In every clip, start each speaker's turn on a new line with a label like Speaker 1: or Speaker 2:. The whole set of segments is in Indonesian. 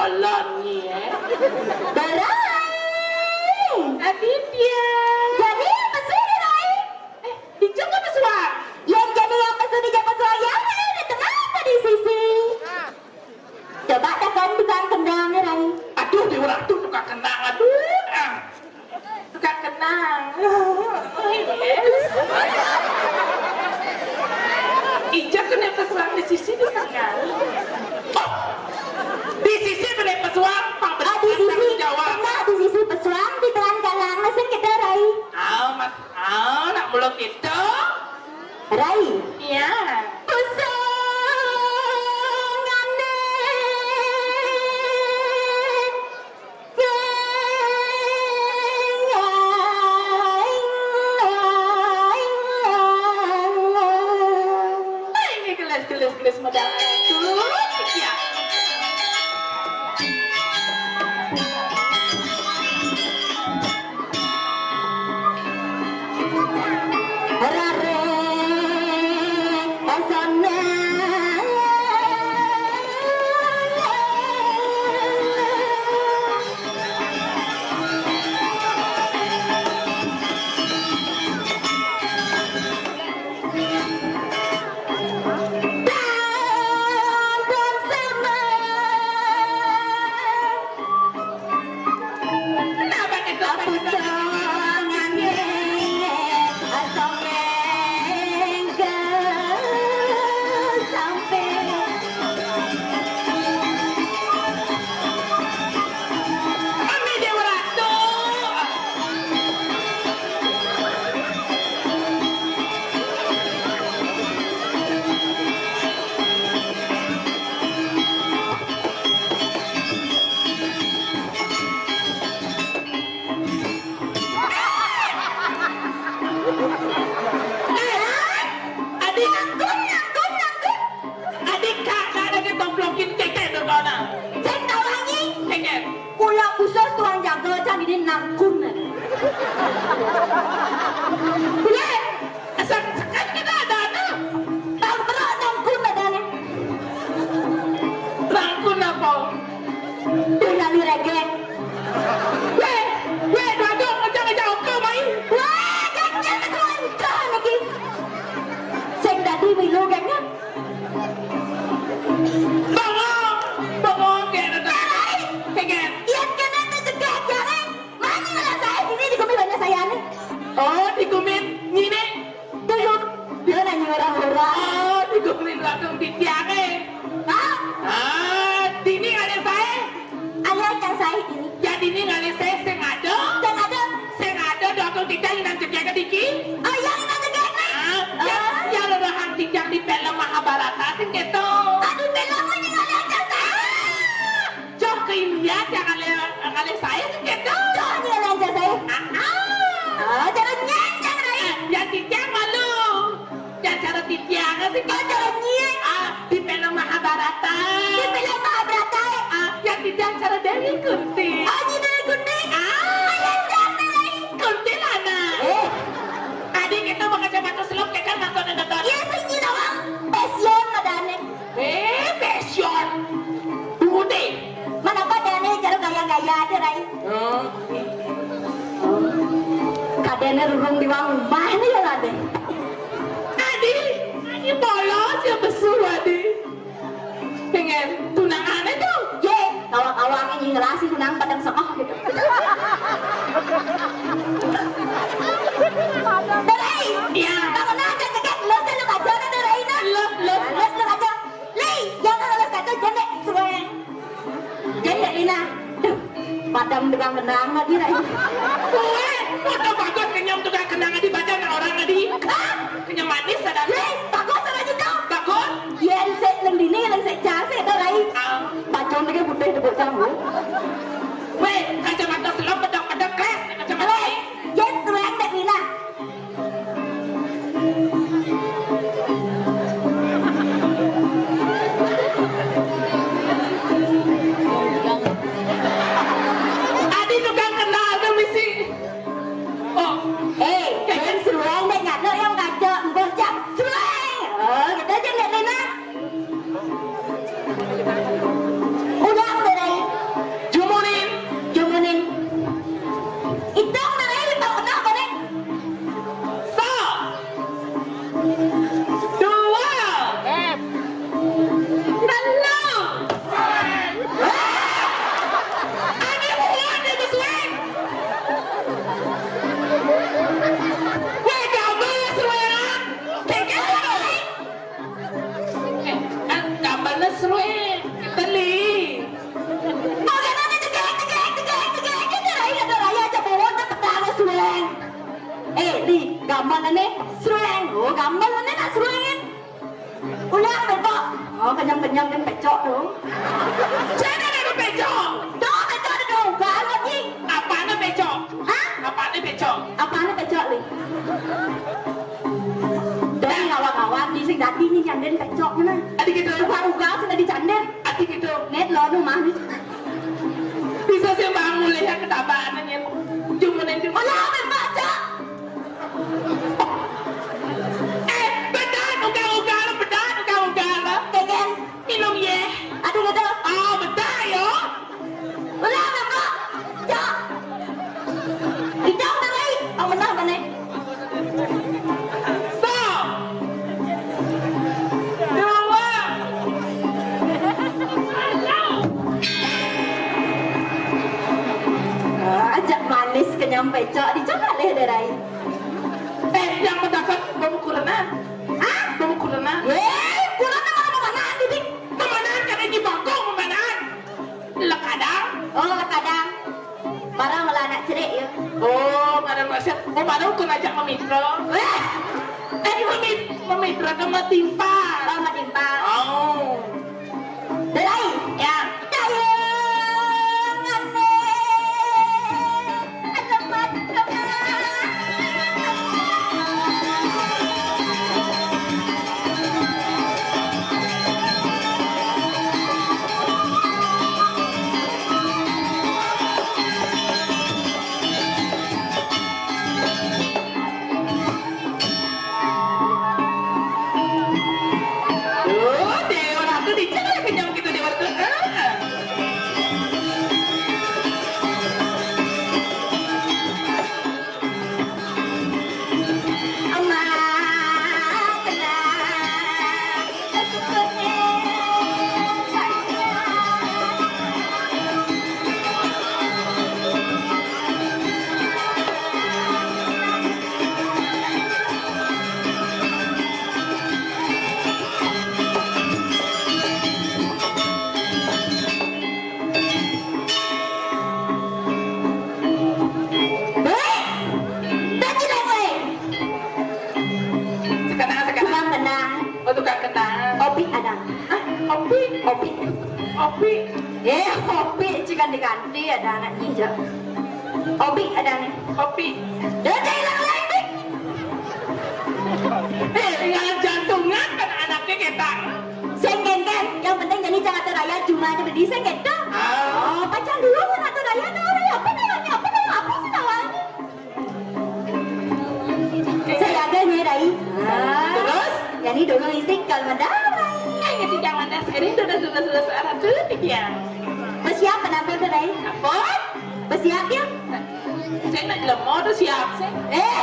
Speaker 1: kolon ya.
Speaker 2: Berai.
Speaker 1: Aditya.
Speaker 2: Jadi yang pesu nih Rai?
Speaker 1: Hijau kan pesuang?
Speaker 2: Yang jadi yang pesu di Jawa Soyangan ini kenapa di sisi? Coba tekan tukang kendang nih Rai.
Speaker 1: Aduh, di orang tuh tukang kenang, aduh. Tukang kenang. Oh, yes. Ija kena pesuang di sisi di tengah. Oh, di sisi kena pesuang, Pak
Speaker 2: Ah, di
Speaker 1: Benar
Speaker 2: sisi,
Speaker 1: jawab.
Speaker 2: nah di sisi pesuang di telan galang mesin kita Rai.
Speaker 1: Mas, nak muluk itu?
Speaker 2: Rai.
Speaker 1: Iya. Ini gelas modal itu. Ya. Kenapa kita Ami Dewa Ratu. Adik nyangkut. Adik kak ada ketoplokin keket berkona. Keket.
Speaker 2: Pulang khusus tuang jaga can ini nangkun.
Speaker 1: Boleh. Asal sekat kita ada tu.
Speaker 2: Tahu berat nangkun ada nih.
Speaker 1: Bangkun apa?
Speaker 2: Dia nyali reggae.
Speaker 1: Weh, dua-dua macam oke main.
Speaker 2: Wah, ganyan na kuwanta lagi. Sing dadi milu ganyan.
Speaker 1: Bangong, kaya na tayo. Keket.
Speaker 2: Yan ka na tegak jarang. Mani wala saya ini di kumi banyak saya nih.
Speaker 1: Oh, dikumin ngine.
Speaker 2: Tuyuk. Dia nanya orang-orang.
Speaker 1: Oh, dikumin langsung ditiang eh.
Speaker 2: Ah,
Speaker 1: Dini ada saya.
Speaker 2: ayah yang saya ini.
Speaker 1: Jadi ini nggak ada saya sengaja.
Speaker 2: Yang ada.
Speaker 1: Sengaja dokter tidak ingin terjaga dikit.
Speaker 2: Oh, yang ini tegak nih.
Speaker 1: Yang ada hati yang di film Mahabharata sih gitu.
Speaker 2: Aduh, belakang ini nggak ada yang saya.
Speaker 1: Jauh ke India jangan ada saya sih gitu.
Speaker 2: Jangan yang ada saya. Ah, jangan nyanyi Rai.
Speaker 1: Yang titiang malu. Yang cara titiangnya sih
Speaker 2: Oh,
Speaker 1: gitu.
Speaker 2: jangan nyanyi.
Speaker 1: Di film Mahabharata.
Speaker 2: Di film Mahabharata.
Speaker 1: Yang titiang cara Dewi Kunti.
Speaker 2: Oh, ini dari gunting. Ayah jangan Rai.
Speaker 1: Kuntilana. Adik kita mau kacamata selop kita masuk ada nonton.
Speaker 2: Iya sih doang. Passion madane.
Speaker 1: Passion. Budi.
Speaker 2: Mana padane cara gaya-gaya ada Rai. Kadene rurung di wang rumah ini ya ada.
Speaker 1: Adi, ini bolos ya besar Adi. Pengen tunangan itu.
Speaker 2: Ye, awang-awang ini ngerasi tunang padang sekoh gitu. Rai,
Speaker 1: Ya.
Speaker 2: bangun aja cekek lu kan lu aja kan Rai na.
Speaker 1: Lep.
Speaker 2: Lu aja. Lei, jangan lu kata jendek suwe. Jendek Lina. Duh, padam dengan menang lagi Rai.
Speaker 1: Foto bagus kenyam tukang kenangan di badan orang Adi. Kenyam manis ada.
Speaker 2: Lei, bagus sama juga.
Speaker 1: Bagus.
Speaker 2: Yen sik leng dini leng sik jase ta Rai. Bacon lagi putih di bocah lu.
Speaker 1: Weh, kacamata selop pedang-pedang kres. Kacamata.
Speaker 2: Lei, yen tuang dek Lina.
Speaker 1: Adi tukang kenal tuh misi. Oh,
Speaker 2: Yen suang dek nyat lo yang kaca mbok jam suang. Oh, kita aja dek Lina. Udah Rai. gambarannya sereng. Oh, gambarannya nak serengin. Ulang betul. Oh, kenyang-kenyang dan pecok dong.
Speaker 1: Jangan ada becok.
Speaker 2: Dong, pecok dong. Gak lagi.
Speaker 1: Apaan becok?
Speaker 2: Hah?
Speaker 1: Apaan becok?
Speaker 2: Apaan pecok li? Dong ngawang-ngawang di sing dati ni janden pecok mana?
Speaker 1: Adik itu.
Speaker 2: Uga-uga sing di janden.
Speaker 1: Adik itu.
Speaker 2: Net lo nu mah.
Speaker 1: Bisa sih bangun lihat ketabaannya. Cuma nanti.
Speaker 2: Ulang betul.
Speaker 1: Bedan, ugal-ugal, bedan, ugal-ugal.
Speaker 2: Keken.
Speaker 1: Minum ye.
Speaker 2: Aduh gitu.
Speaker 1: Oh, betul yo.
Speaker 2: Ulang betul. Cok. Hijau tadi. Oh benar benar.
Speaker 1: So. Dua.
Speaker 2: Ajak manis kenyang pecok dicoba deh derai.
Speaker 1: Yang mendapat bawa kurana.
Speaker 2: Hah?
Speaker 1: Bawa kurana.
Speaker 2: Kurang mana mana titik.
Speaker 1: Kemanaan kan ini bangkong kemanaan. Lekadang.
Speaker 2: Oh kadang. Barang malah anak cerik ya.
Speaker 1: Oh, mana masih. Oh, mana ukun ajak memitra. Memitra ke metimpa.
Speaker 2: Oh matimpa.
Speaker 1: Oh.
Speaker 2: Derai.
Speaker 1: Ya.
Speaker 2: Sayang ane. Alamat kemana?
Speaker 1: Oh, deh orang tuh dicek kenyang gitu di waktu.
Speaker 2: Amma tenang. Aku sayang.
Speaker 1: Sekarang.
Speaker 2: Tukang tenang.
Speaker 1: Oh, tukang kenang.
Speaker 2: Opi ada.
Speaker 1: Hah? Opi.
Speaker 2: Opi.
Speaker 1: Opi.
Speaker 2: Opi jika diganti ada anak hijau. Opi ada nih.
Speaker 1: Opi.
Speaker 2: Dia hilang lagi.
Speaker 1: Tinggal jantungan kan anaknya ketang.
Speaker 2: Senggen kan. Yang penting jadi Jakarta Raya cuma ada di senggen dong. Oh, pacar dulu kan Jakarta Raya dong. Apa namanya? Apa sih namanya? Saya ada nih Rai.
Speaker 1: Terus?
Speaker 2: Jadi dulu istiqlal mendarai.
Speaker 1: Ngerti jangan das ini sudah searah detik ya.
Speaker 2: Bersiap penampilan tuh Rai.
Speaker 1: Apa?
Speaker 2: Bersiap ya.
Speaker 1: Saya nak lemah tu siap saya.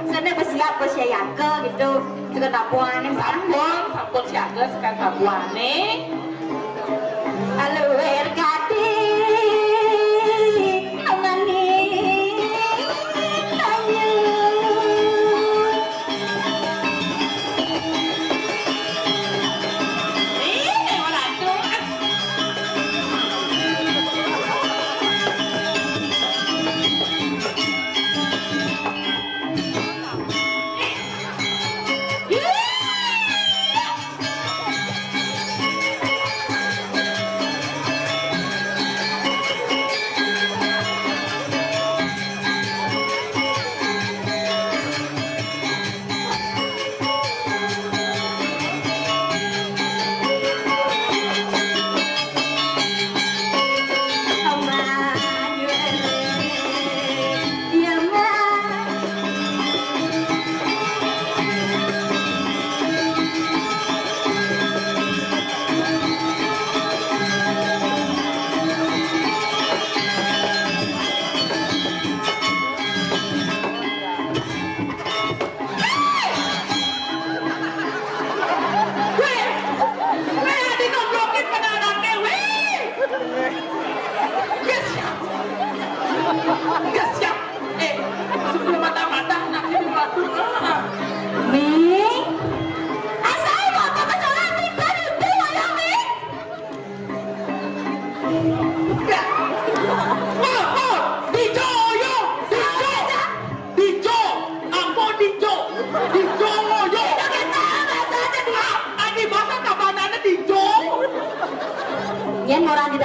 Speaker 2: Sana bersiap bersiaga gitu. Juga tapuan yang
Speaker 1: Sampun siaga sekarang tabuane.
Speaker 2: Halo Erkati. Amani. Ayu.
Speaker 1: Ini orang tu.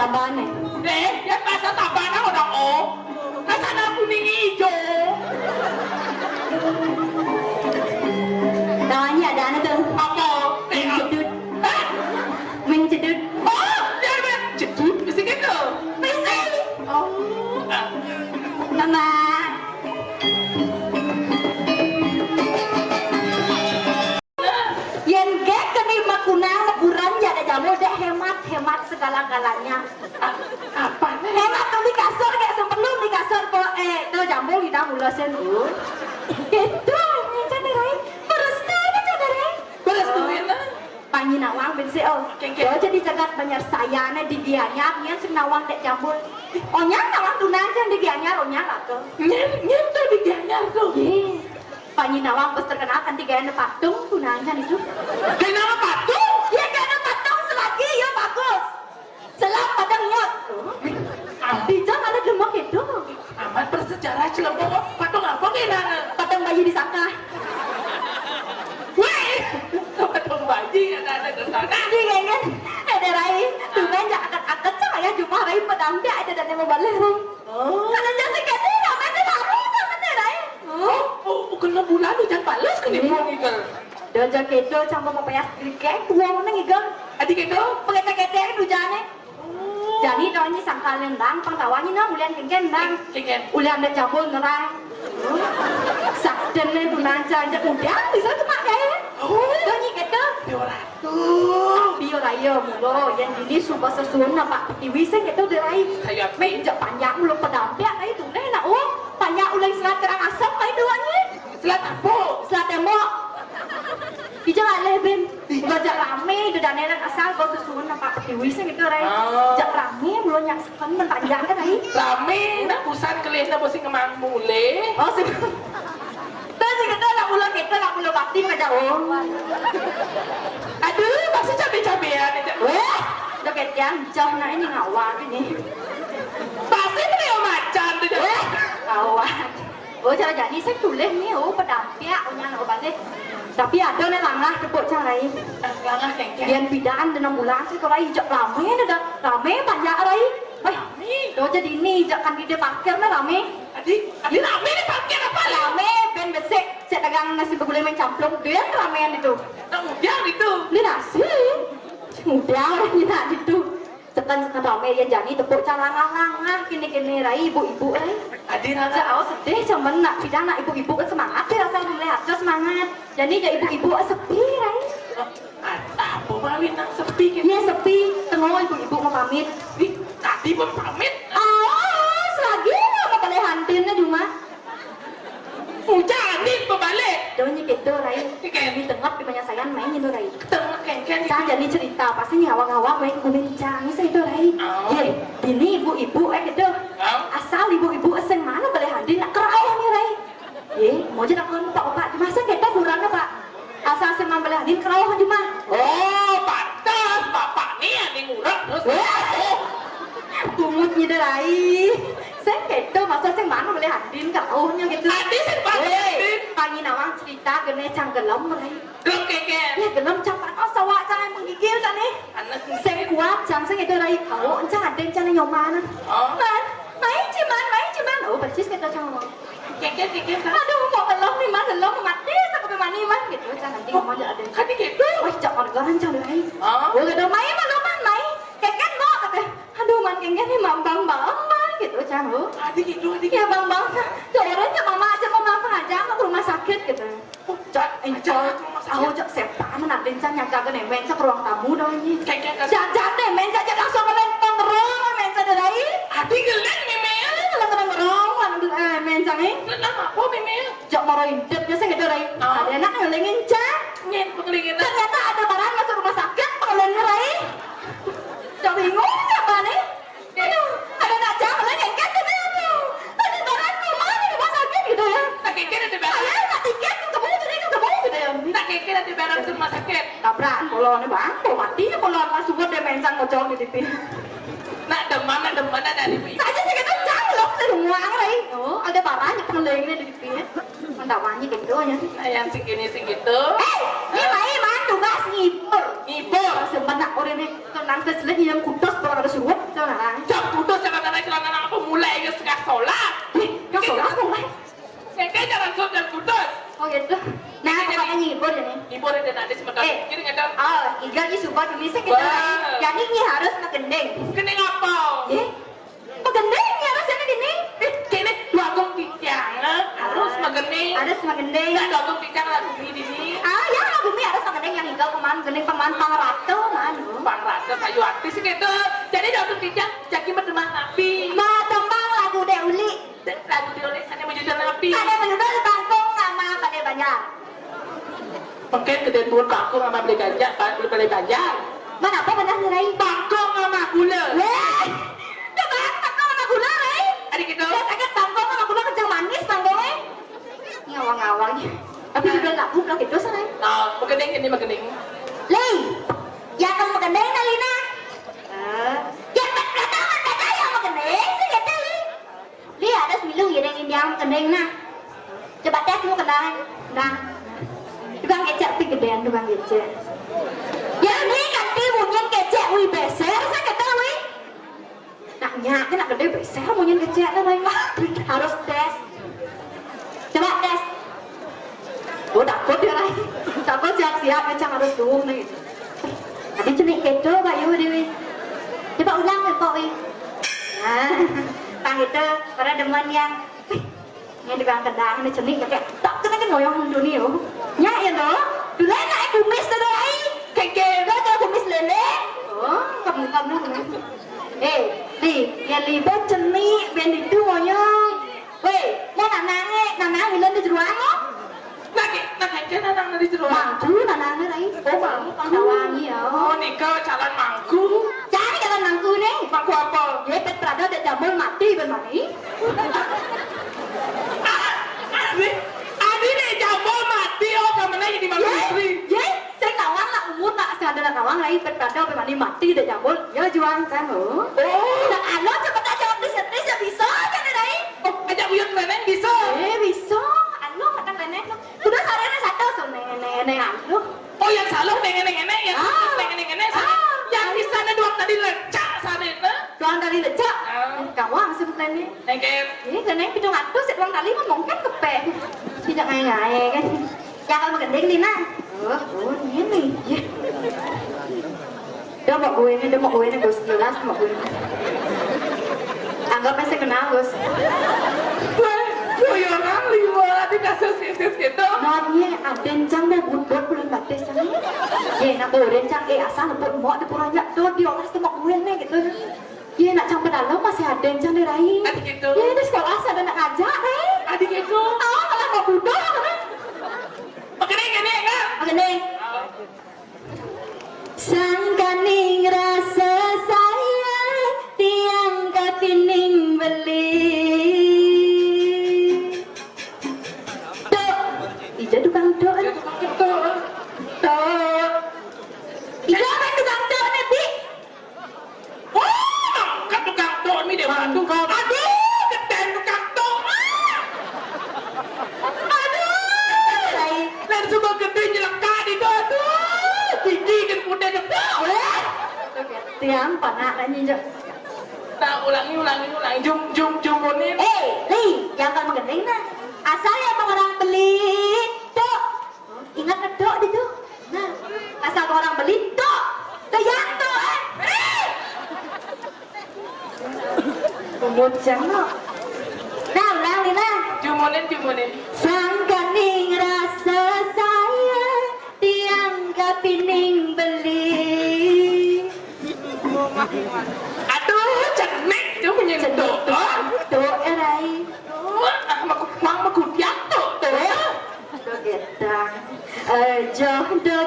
Speaker 2: tambahane.
Speaker 1: Ya masa tambahan orang oh. Kasana kuning hijau.
Speaker 2: Namanya ada anak tuh.
Speaker 1: Apa?
Speaker 2: Mencedut. Mencedut.
Speaker 1: Oh, dia cedut mesti gitu.
Speaker 2: Mesti.
Speaker 1: Oh.
Speaker 2: Mama. Yen gek keni makunang makuran ya ada jamu deh hemat segala-galanya.
Speaker 1: Apa nih?
Speaker 2: Hemat tuh di kasur kayak sebelum di kasur kok tuh jamu di dalam ulasan dulu. Gitu, cendera. Terus tuh cendera.
Speaker 1: Beres duit lah.
Speaker 2: Panyi nawang ben seo. Yo jadi jagat banyak sayane di gianyar nyen sing nawang dek jambul. Onyang nawang tunang jan di gianyar onyang lah tuh.
Speaker 1: Nyen tuh digianyar tuh.
Speaker 2: Panyi nawang bos terkenal kan tiga ane patung tunang jan itu.
Speaker 1: Kayak nama patung.
Speaker 2: Ya kena patung selagi ya bagus. Selam padang nyot. Bijak ada gemuk itu.
Speaker 1: Amat bersejarah Cilembung. Patung apa kena?
Speaker 2: Patung bayi disangka.
Speaker 1: Weh, patung bayi ada kesana.
Speaker 2: Di gengen ada rai. Tunang jak akat-akat saya cuma rai pedampi ada dan yang balik rai.
Speaker 1: Oh.
Speaker 2: Karena jasa kata namanya lari namanya rai.
Speaker 1: Oh, kena bulan hujan balas kena buang ikan.
Speaker 2: Dan jaketo campur papayas kriket buang nang ikan.
Speaker 1: Adik itu?
Speaker 2: Pakai-pakai hujane. Jadi doanya sangkal nendang, pangtawanya na ulian kengken nang.
Speaker 1: Kengken.
Speaker 2: Ulian ada jambul ngerang. Sakden nih tunanca aja udah bisa cuma kayak. Doanya gitu.
Speaker 1: Bioratu.
Speaker 2: Bio raya mulo yang ini suka sesuun nampak tiwi sen gitu derai.
Speaker 1: Kayak
Speaker 2: Meja panjang mulo pedampiak na itu deh nak panjang ulang selat kerang asam kai doanya.
Speaker 1: Selat apa?
Speaker 2: Selat tembok. Dijak leben, gajak rame, dan enak asal kau susun nampak tiwi sen gitu rai. Jak rame mulo nyak sekan mentanjang kan rai.
Speaker 1: Rame, nak pusat kalian nak bosi kemang mule.
Speaker 2: Oh sih. Terus kita nak mulo bakti ke jauh.
Speaker 1: Aduh, masih cabai-cabean aja.
Speaker 2: Weh, doket yang jauh nah ini ngawak ini.
Speaker 1: Pasti beliau macan tu je.
Speaker 2: Weh, ngawak. Oh cara jadi saya tulis ni pedampiak punya nak balik. Tapi ada nih langah tepuk carai.
Speaker 1: Langah kengken.
Speaker 2: Yang bidaan dalam bulan sih kalau hijau rame dah rame banyak rai. Wah, do jadi ini jangan di parkir nih rame.
Speaker 1: Adik rame ni parkir apa lah?
Speaker 2: Rame ben besek cek dagang nasi bergulai main camplung dia ramean itu.
Speaker 1: Tak mudah itu.
Speaker 2: Ini nasi. Mudah ni nak itu. Sekan rame yang jadi tepuk langah kini rai ibu-ibu rai.
Speaker 1: Adik
Speaker 2: Aja awak sedih cuman nak bidang nak ibu-ibu kan semangat ya rasa melihat semangat. Jadi ya ibu-ibu sepi rai.
Speaker 1: Apa bawin nang sepi gitu?
Speaker 2: Ini sepi, tengok ibu-ibu mau pamit.
Speaker 1: Tadi pun pamit.
Speaker 2: Selagi mau boleh hantinnya cuma.
Speaker 1: Hujan ni berbalik.
Speaker 2: Doanya gitu rai. Di tengah di banyak sayang main itu rai.
Speaker 1: Tengah kengken.
Speaker 2: Saya jadi cerita pasti ngawang-ngawang main kumincang saya itu rai. Ini ibu-ibu gitu. Asal ibu-ibu asing mana boleh hantin nak kerau nih rai. Mau jadi aku pak masa kita kurangnya pak. Asal semang boleh hantin kerau cuma.
Speaker 1: Oh, pantas bapak ni yang ngurang terus.
Speaker 2: Kumutnya derai. Saya gitu masa saya mana boleh hantin keraunya gitu.
Speaker 1: Adik sen balik.
Speaker 2: Pangi nawang cerita gene cang gelem rai.
Speaker 1: Gelem kengken.
Speaker 2: Ya gelem cang panas sawak cang menggigil cang nih.
Speaker 1: Anak
Speaker 2: Saya kuat cang saya gitu rai. Kau cang hantin cang nyoman. Main cuman. Oh persis gitu cang ngomong.
Speaker 1: kengken kan.
Speaker 2: Aduh mau gelem nih man gelem mati sampai mana man gitu cang nanti ngomong aja ada.
Speaker 1: Kan gitu.
Speaker 2: Wah cang orang cang rai. Oh gitu main main. Kengken mau kata. Aduh man kengken nih mambang gitu cang lu.
Speaker 1: Adik gitu adik.
Speaker 2: Ya bang daerahnya mama aja mau ngapa aja mau ke rumah sakit gitu. Aku cak sepan nak dencan yang kagak nemen cak ruang tamu dong ini.
Speaker 1: Kengken kan.
Speaker 2: Jangan nemen cak langsung ke pengerong men cak dari.
Speaker 1: Adik gelem memel.
Speaker 2: Kalau ke pengerong men cak ni.
Speaker 1: Kenapa apa memel?
Speaker 2: Cak moro intip biasa gitu dari. Ada anak yang lengin cak.
Speaker 1: Nyen pengelingan.
Speaker 2: Ternyata ada barang masuk rumah sakit pengelingan rai. Cak bingung cak mana? Aduh, ada nak cak lengin kan tu aduh. Ada barang mana di rumah sakit gitu ya.
Speaker 1: Tak kengken ada barang.
Speaker 2: Saya nak tiket ketemu gitu ya.
Speaker 1: Tak kengken ada barang di rumah sakit.
Speaker 2: Tabrak kolonnya bang, mati kolon masuk ke demensan kocok di TV.
Speaker 1: Nak demam ada di ibu.
Speaker 2: Saja sih kita calok semua rai. Oh, ada barangnya pengelengnya di TV. Mantap wangi gitu aja.
Speaker 1: Nah yang segini segitu.
Speaker 2: Ini main tugas ngibur.
Speaker 1: ngibul.
Speaker 2: Semenak orang ini tenang sejelas yang kutus kalau ada suruh jangan.
Speaker 1: Jam putus jalan-jalan aku mulai ke sekolah sholat.
Speaker 2: Kau sholat mulai?
Speaker 1: Kayak jalan sholat dan putus.
Speaker 2: Oh gitu. Nah, pokoknya ngibur ya nih.
Speaker 1: Ngibul dan nanti sebentar. Kiri nggak
Speaker 2: Oh, iga ini suka tulisnya kita. Jadi ini harus ngegendeng.
Speaker 1: Gendeng apa?
Speaker 2: Ngegendeng ya harusnya gini.
Speaker 1: Kini dua tiang harus ngegendeng.
Speaker 2: Harus ngegendeng.
Speaker 1: Nggak dua tiang lagu di sini.
Speaker 2: Ya lagu ini harus ngegendeng yang hingga kemana gendeng paman pangrata mana?
Speaker 1: Pangrata kayu artis gitu. Jadi dua tiang jadi berteman nabi.
Speaker 2: Mau tembang lagu Deuli.
Speaker 1: Lagu Deuli sana menjadi nabi.
Speaker 2: Ada menjadi bangkong sama pada banyak.
Speaker 1: Mungkin ketentuan bangkong sama beli ganja, beli banjar.
Speaker 2: Mana apa benar nih?
Speaker 1: Bangkong sama gula.
Speaker 2: Coba bangkong sama gula nih.
Speaker 1: Adik itu.
Speaker 2: Saya bangkong sama gula kencang manis bangkongnya. Ngawang-ngawangnya. Tapi juga lagu kalau gitu sana.
Speaker 1: Nah, mengendeng ini mengendeng.
Speaker 2: Li, ya kamu mengendeng na Lina. Ya pertama kata yang mengendeng sih kata Li. Li ada sembilu ya yang mengendeng na. Coba tes kamu kendang. Nah. Tukang kecek pi gedean tukang kecek. Ya ini ganti munyin kecek wi beser saya kata wi. Naknya nak gede beser munyin kecek na harus tes. Coba tes. Oh takut dia lagi. Takut siap-siap macam harus dulu nih. Tadi cenik kedo Pak Yu Dewi. Coba ulang ya Pak Wi. Nah, Kang itu para demen yang yang tukang kendang ini cenik kayak tak kena kan ngoyong dunia. Nya ya doh. Dulu nak kumis tu doh ai. Keke doh kalau kumis lele. Oh, kamu. Li, ya libat cenik ben itu ngoyong. Weh, mau nanang bilang di jeruan lo?
Speaker 1: Nak aja nanang di jeruan.
Speaker 2: Mangku nanangnya lagi. Oh, mangku pandawangi ya.
Speaker 1: Oh, nikah calon mangku.
Speaker 2: Cari jalan mangku nih.
Speaker 1: Mangku apa?
Speaker 2: Ya, pet prada dek jambul mati bermani.
Speaker 1: Adi nih jambul mati. Oh, kamarnya jadi mangku istri.
Speaker 2: Ye, saya kawang lah umur tak sadar kawang lagi pet prada bermani mati dek jambul. Ya juang kan lo. Nah, alo cepet aja optis ya bisa kan nih.
Speaker 1: Oh, ajak buyut nenek bisa.
Speaker 2: Bisa. Alo kadang nenek lo. Udah sarene satu so nenek alo.
Speaker 1: Oh, yang salah nenek yang yang di sana doang tadi lecak sarena.
Speaker 2: Doang dari lecak. Kawang sebenarnya.
Speaker 1: Nengket.
Speaker 2: Ini nenek pidung atuh sik doang kali mah mungkin kepek. Tidak ngai-ngai kan. Ya kalau gendeng Lina. Oh, ini. Dia mau gue ini Gus jelas mau gue. Anggap aja kenal Gus.
Speaker 1: Gue orang lima di kasus gitu.
Speaker 2: Nanya adencang mau buat bulan batis sana. Nak adencang asal buat mau di puranya tuh di orang sama gue nih gitu. Nak campur dalam masih adencang di rai.
Speaker 1: Adik gitu.
Speaker 2: Di sekolah ada nak ngajak nih.
Speaker 1: Adik gitu.
Speaker 2: Malah mau budak kan.
Speaker 1: Pakai ini enggak?
Speaker 2: Pakai Sangkaning rasa sayang tiang kapining beli. Dok, ija tukang dok. Ija kan tukang dok nanti.
Speaker 1: Oh, kan tukang dok ini deh bantu. Aduh, keten tukang dok. Aduh, lain semua gede nyelaka di aduh. Tinggi kan muda gede.
Speaker 2: Tiang panak lagi je.
Speaker 1: Nah, ulangi, jum munin.
Speaker 2: Li, yang kan mengendeng nah. Asal yang orang beli dok. Ingat ke dok itu. Nah, asal orang beli dok. Yang dok. Bocah no. Nah, ulang Lina.
Speaker 1: Jum munin.
Speaker 2: Sangkaning rasa sayang tiang kapining beli.
Speaker 1: Aduh, cenek tu menyentuh.
Speaker 2: Dok erai.
Speaker 1: Mang makudiak tu.
Speaker 2: Dogetang. Jodoh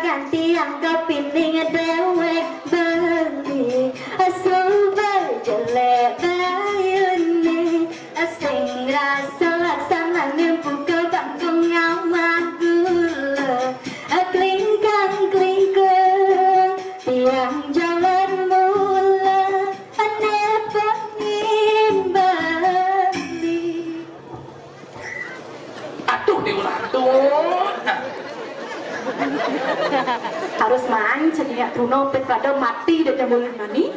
Speaker 2: ganti yang kepining dewek beli. Asal berjelek bayuni. Sing rasa laksana mimpu ke bangkong ngawak gula. Klingkang tiang jalan mula. Ane pengin balik.
Speaker 1: Aduh, diulang tu.
Speaker 2: Harus main seniak Bruno pada mati dan jambulan nani.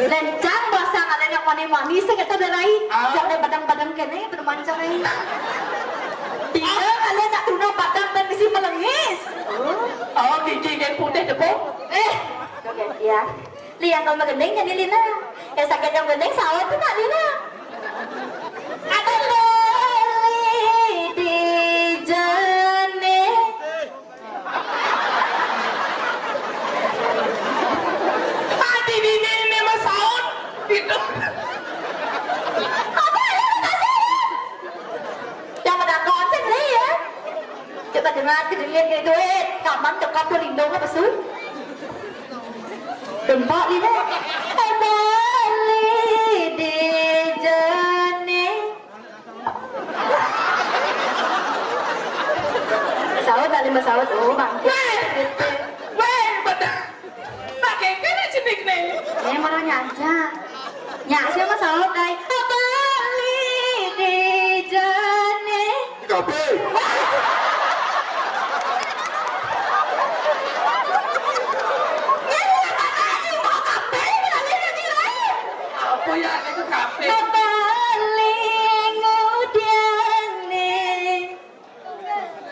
Speaker 2: Lencang bahasa kalian yang mani-mani saya kata darai. Jangan badang-badang kene bermancang nih. Tidak kalian nak Bruno badang dan misi melengis.
Speaker 1: Oh, gigi yang putih depo.
Speaker 2: Oke, ya. Lihat kalau gendeng jadi Lina. Ya sakit yang gendeng sawat tuh nak Lina. Ada leli di jane.
Speaker 1: Adi ini mas saut. Itu.
Speaker 2: Apa ya yang pada konsen nih ya. Coba dengar kedelian kayak duit. Kapan cokap tuh lindung apa sih? Tempat Lina. Ada leli di jane. Sawat dari Mbak Sawat, oh bang.
Speaker 1: Weh, betul. Pakai kena cenik nih.
Speaker 2: Ini malah nyanja. Nyak siapa Sawat day? Abali di jane.
Speaker 3: Kape.
Speaker 1: Apa ya itu kafe?
Speaker 2: Abali ngudiane.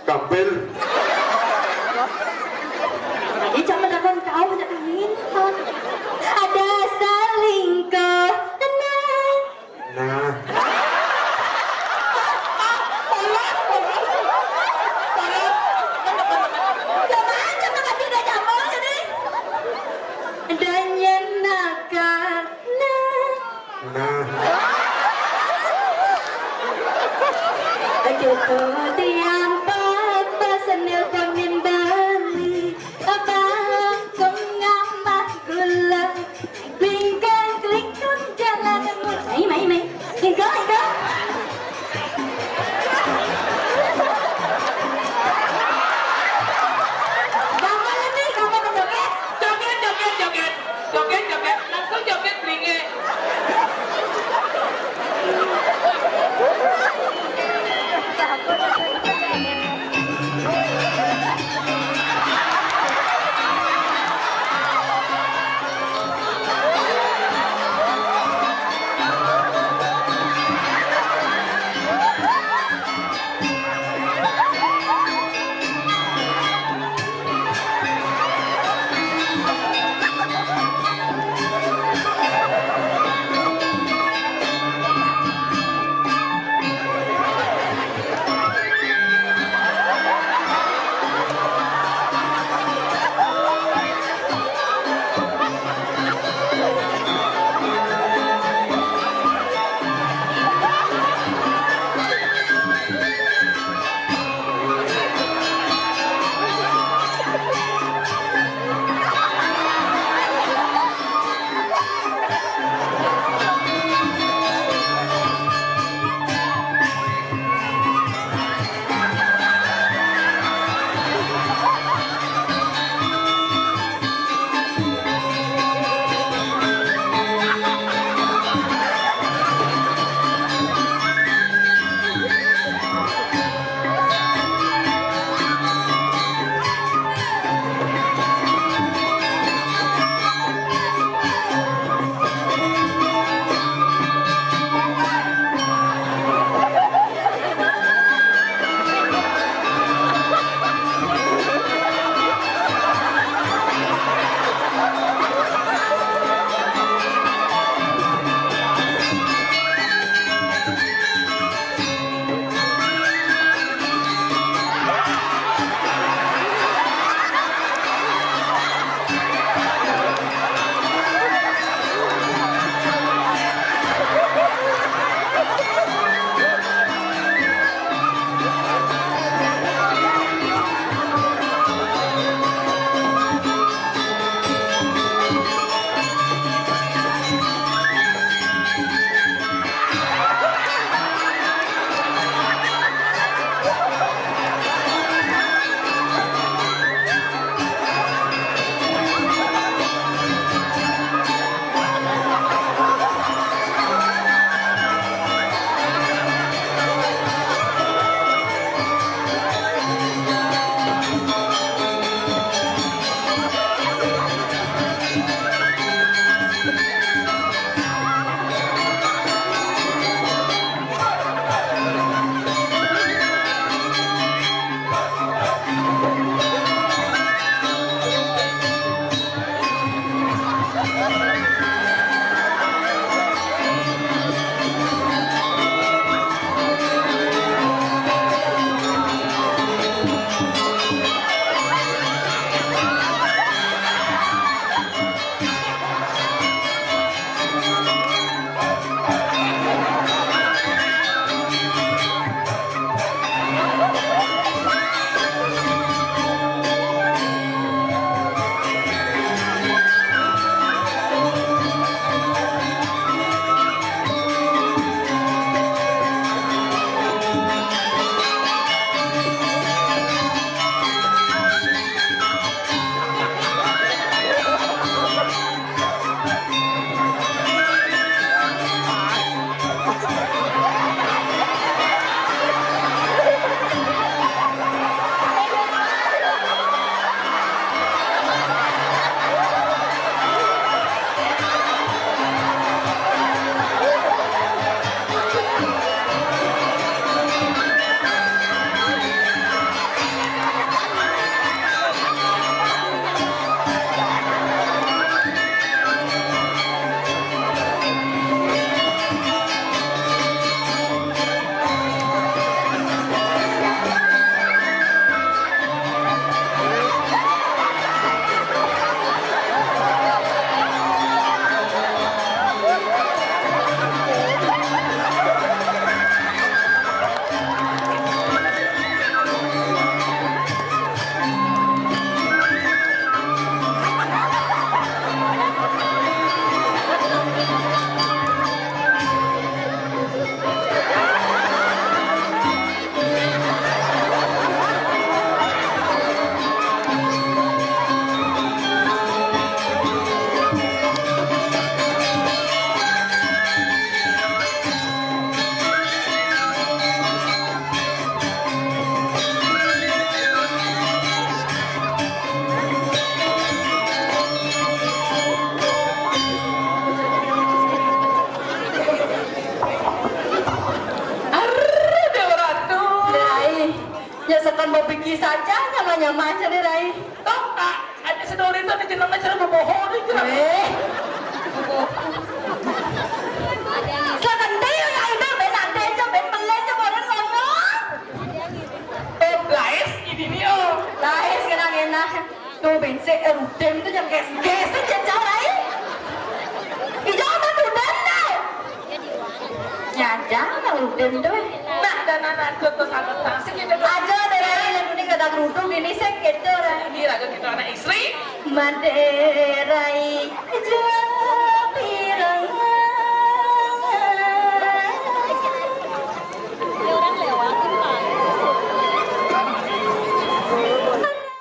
Speaker 3: Kapel.
Speaker 2: Jadi jangan dapat kau jangan ingat. Ada selingkuh tenang.
Speaker 3: Nah,
Speaker 2: Jangan jangan kasih dah jamu jadi. Dan nyenakan
Speaker 3: nah.
Speaker 2: Gitu tiang papa senil konin Bali. Abang kong ngambah gula. Lingkang kelingkung jalan ngemut. Mai. Lingkang. Bangun nih, kamu menjoget.
Speaker 1: Joget. Langsung joget beringe.
Speaker 2: saja nyaman-nyaman aja deh Rai.
Speaker 1: Oh, ada sedori itu ada jenengnya cara berbohong itu.
Speaker 2: Silakan dia yang itu ben nanti aja ben beli aja baru ngono.
Speaker 1: Lais ini nih oh.
Speaker 2: Lahir sekarang enak. Tuh bensin rudem itu jam gas aja jauh Rai. Hijau tuh rudem dah. Ya jangan rudem tuh.
Speaker 1: Nah, dan anak tuh sangat tasik ya.
Speaker 2: Aja deh Rai, yang ini kata kerudung ini sakit tuh Rai.
Speaker 1: Ini lagu kita anak istri.
Speaker 2: Maderai, jangan